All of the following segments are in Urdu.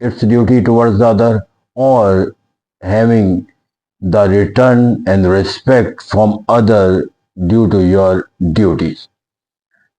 its duty towards the other or having the return and respect from other due to your duties।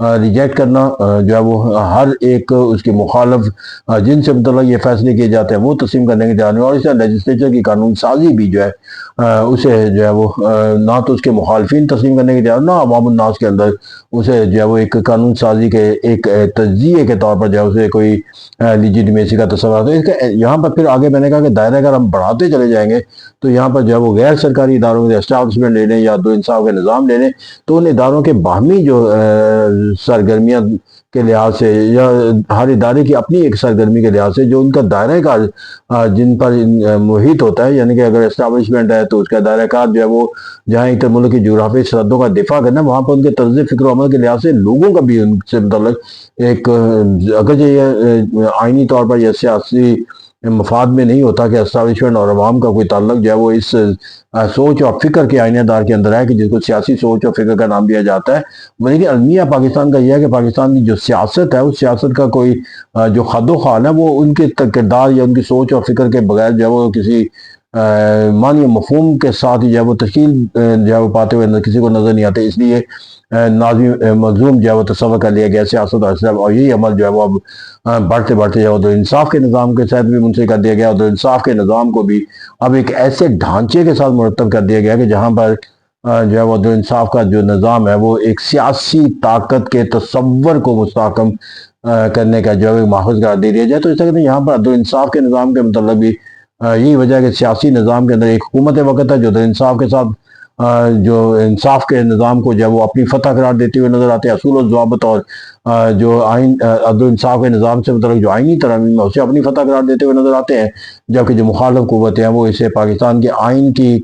Reject کرنا جو ہے وہ ہر ایک اس کے مخالف جن سے متعلق یہ فیصلے کیے جاتے ہیں وہ تسلیم کرنے کے جانے، اور اس طرح لیجسلیچر کی قانون سازی بھی جو ہے اسے جو ہے وہ نہ تو اس کے مخالفین تسلیم کرنے کے جانے، نہ عوام الناس کے اندر اسے جو ہے وہ ایک قانون سازی کے ایک تجزیے کے طور پر جو ہے اسے کوئی لیجیٹمیسی کا تصور آتا ہے۔ اس کا یہاں پر پھر آگے میں نے کہا کہ دائرہ اگر ہم بڑھاتے چلے جائیں گے تو یہاں پر جو ہے وہ غیر سرکاری اداروں کے اسٹیبلشمنٹ لے لیں یا عدل و انصاف کے نظام لے لیں، تو ان اداروں کے باہمی جو سرگرمیاں کے لحاظ سے یا ہر ادارے کی اپنی ایک سرگرمی کے لحاظ سے جو ان کا دائرہ کار جن پر محیط ہوتا ہے، یعنی کہ اگر اسٹیبلشمنٹ ہے تو اس کا دائرہ کار جو ہے وہ جہاں ایک ملک کی جغرافی سرحدوں کا دفاع کرنا، وہاں پر ان کے طرز فکر و عمل کے لحاظ سے لوگوں کا بھی ان سے متعلق ایک اگرچہ یہ آئینی طور پر یا سیاسی مفاد میں نہیں ہوتا کہ اسٹیبلشمنٹ اور عوام کا کوئی تعلق جو ہے وہ اس سوچ اور فکر کے آئینہ دار کے اندر ہے کہ جس کو سیاسی سوچ اور فکر کا نام دیا جاتا ہے، لیکن المیہ پاکستان کا یہ ہے کہ پاکستان کی جو سیاست ہے اس سیاست کا کوئی جو خد و خال ہے وہ ان کے کردار یا ان کی سوچ اور فکر کے بغیر جو ہے وہ کسی معنی مفہوم کے ساتھ جو ہے وہ تشکیل جو ہے وہ پاتے ہوئے کسی کو نظر نہیں آتے۔ اس لیے ناظم مظلوم جو ہے وہ تصور کر لیا گیا سیاست اور یہی عمل جو ہے وہ اب بڑھتے بڑھتے جو ہے عدل انصاف کے نظام کے تحت بھی منسلک کر دیا گیا۔ عدل انصاف کے نظام کو بھی اب ایک ایسے ڈھانچے کے ساتھ مرتب کر دیا گیا کہ جہاں پر جو ہے وہ عدل انصاف کا جو نظام ہے وہ ایک سیاسی طاقت کے تصور کو مستحکم کرنے کا جو ہے ماخذ قرار دے دیا جائے۔ تو اس طرح یہاں پر عدل انصاف کے نظام کے متعلق بھی یہی وجہ ہے کہ سیاسی نظام کے اندر ایک حکومت وقت ہے جو عدل انصاف کے ساتھ جو انصاف کے نظام کو جو ہے وہ اپنی فتح قرار دیتے ہوئے نظر آتے ہیں، اصول و ضوابط اور جو آئین عدل انصاف کے نظام سے متعلق جو آئینی ترامیم ہے اسے اپنی فتح قرار دیتے ہوئے نظر آتے ہیں، جبکہ جو مخالف قوتیں ہیں وہ اسے پاکستان کے آئین کی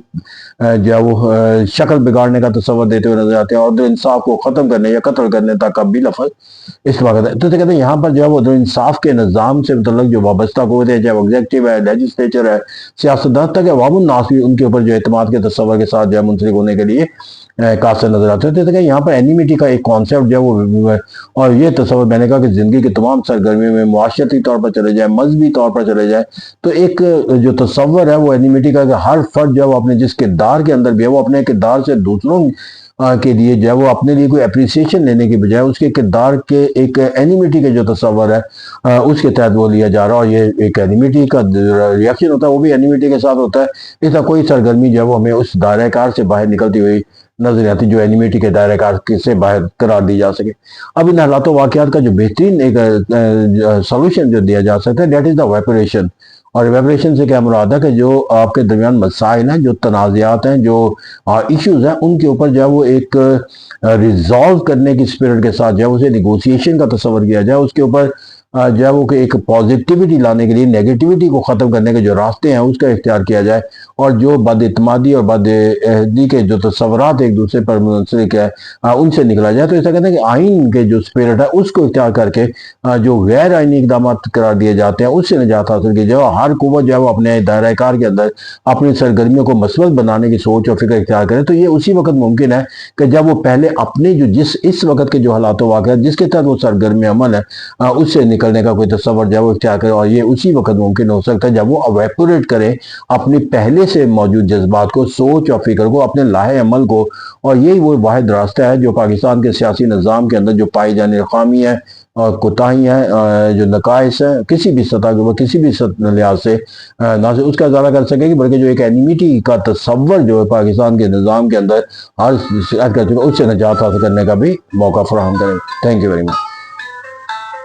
جو ہے وہ شکل بگاڑنے کا تصور دیتے ہوئے نظر آتے ہیں اور عدل انصاف کو ختم کرنے یا قتل کرنے تک کا بھی لفظ استعمال کرتے ہیں۔ تو کہتے ہیں یہاں پر جو ہے وہ عدل انصاف کے نظام سے متعلق جو وابستہ قوتیں چاہے وہ ایگزیکٹو ہے، لیجسلیچر ہے، سیاستدان تک عوام الناس بھی ان کے اوپر جو اعتماد کے تصور کے ساتھ جو ہے منسلک ہونے کے لیے قاصر نظر آتے ہیں۔ تو یہاں پر اینیمیٹی کا ایک کانسیپٹ جو ہے وہ اور یہ تصور میں نے کہا کہ زندگی کے تمام سرگرمیوں میں معاشرتی طور پر چلے جائے، مذہبی طور پر چلے جائے، تو ایک جو تصور ہے وہ اینیمیٹی کا کہ ہر فرد جو ہے وہ اپنے جس کردار کے اندر بھی ہے وہ اپنے کردار سے دوسروں کے لیے جو ہے وہ اپنے لیے کوئی اپریسیشن لینے کی بجائے اس کے کردار کے ایک اینیمیٹی کے جو تصور ہے اس کے تحت وہ لیا جا رہا، اور یہ ایک اینیمیٹی کا ریاکشن ہوتا ہے وہ بھی اینیمیٹی کے ساتھ ہوتا ہے۔ اس طرح کوئی سرگرمی جو ہے وہ ہمیں اس دائرہ کار سے باہر نکلتی ہوئی نظر آتی جو اینیمیٹی کے دائرہ کار سے باہر قرار دی جا سکے۔ اب ان حالات و واقعات کا جو بہترین ایک سولوشن جو دیا جا سکتا ہے دیٹ از دا ویپوریشن، اور ویپوریشن سے کیا مراد ہے کہ جو آپ کے درمیان مسائل ہیں، جو تنازعات ہیں، جو ایشوز ہیں، ان کے اوپر جو ہے وہ ایک ریزالو کرنے کی اسپرٹ کے ساتھ جو ہے اسے نیگوسیشن کا تصور کیا جائے، اس کے اوپر جو ہے وہ کہ ایک پازیٹیوٹی لانے کے لیے نیگیٹیوٹی کو ختم کرنے کے جو راستے ہیں اس کا اختیار کیا جائے، اور جو بد اعتمادی اور بد عہدی کے جو تصورات ایک دوسرے پر منسلک ہے ان سے نکلا جائے۔ تو ایسا کہتے ہیں کہ آئین کے جو اسپرٹ ہے اس کو اختیار کر کے جو غیر آئینی اقدامات قرار دیے جاتے ہیں اس سے نجات حاصل کی جائے، اور ہر قوت جو ہے وہ اپنے دائرہ کار کے اندر اپنی سرگرمیوں کو مثبت بنانے کی سوچ اور فکر اختیار کرے۔ تو یہ اسی وقت ممکن ہے کہ جب وہ پہلے اپنے جو اس وقت کے جو حالات و واقعات جس کے تحت وہ سرگرمی عمل ہے اس سے نکلنے کا کوئی تصور جو ہے وہ اختیار کرے، اور یہ اسی وقت ممکن ہو سکتا ہے جب وہ ایویپوریٹ کرے اپنی پہلے سے موجود جذبات کو، سوچ اور فکر کو، اپنے لاہے عمل کو، اور یہی وہ واحد راستہ ہے جو پاکستان کے سیاسی نظام کے اندر جو پائی جانے خامی ہے اور کوتاہی ہیں، جو نقائص ہیں کسی بھی سطح کے اوپر کسی بھی لحاظ سے نہ صرف اس کا ازالہ کر سکے گی بلکہ جو ایک اینیمیٹی کا تصور جو ہے پاکستان کے نظام کے اندر ہر شکایت کر چکا اس سے نجات حاصل کرنے کا بھی موقع فراہم کرے۔ Thank you very much.